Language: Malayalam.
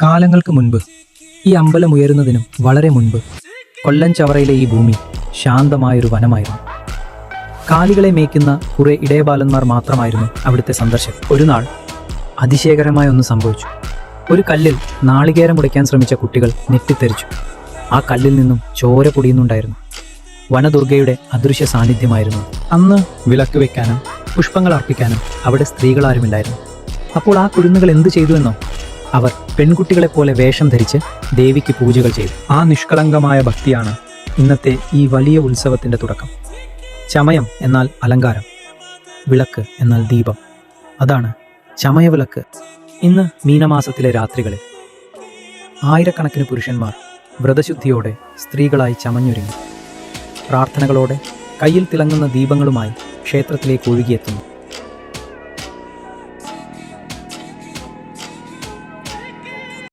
കാലങ്ങൾക്ക് മുൻപ്, ഈ അമ്പലം ഉയരുന്നതിനും വളരെ മുൻപ്, കൊല്ലം ചവറയിലെ ഈ ഭൂമി ശാന്തമായൊരു വനമായിരുന്നു. കാലികളെ മേയ്ക്കുന്ന കുറെ ഇടയബാലന്മാർ മാത്രമായിരുന്നു അവിടുത്തെ സന്ദർശകർ. ഒരു നാൾ അതിശയകരമായ ഒന്ന് സംഭവിച്ചു. ഒരു കല്ലിൽ നാളികേരം ഉടയ്ക്കാൻ ശ്രമിച്ച കുട്ടികൾ ഞെട്ടിത്തെറിച്ചു. ആ കല്ലിൽ നിന്നും ചോര പൊടിയുന്നുണ്ടായിരുന്നു. വനദുർഗയുടെ അദൃശ്യ സാന്നിധ്യമായിരുന്നു. അന്ന് വിളക്ക് വെക്കാനും പുഷ്പങ്ങൾ അർപ്പിക്കാനും അവിടെ സ്ത്രീകളാരുമില്ലായിരുന്നു. അപ്പോൾ ആ കുരുന്നുകൾ എന്തു ചെയ്തുവെന്നോ? അവർ പെൺകുട്ടികളെപ്പോലെ വേഷം ധരിച്ച് ദേവിക്ക് പൂജകൾ ചെയ്തു. ആ നിഷ്കളങ്കമായ ഭക്തിയാണ് ഇന്നത്തെ ഈ വലിയ ഉത്സവത്തിൻ്റെ തുടക്കം. ചമയം എന്നാൽ അലങ്കാരം, വിളക്ക് എന്നാൽ ദീപം. അതാണ് ചമയവിളക്ക്. ഇന്ന് മീനമാസത്തിലെ രാത്രികളിൽ ആയിരക്കണക്കിന് പുരുഷന്മാർ വ്രതശുദ്ധിയോടെ സ്ത്രീകളായി ചമഞ്ഞൊരുങ്ങി പ്രാർത്ഥനകളോടെ കയ്യിൽ തിളങ്ങുന്ന ദീപങ്ങളുമായി ക്ഷേത്രത്തിലേക്ക് ഒഴുകിയെത്തുന്നു.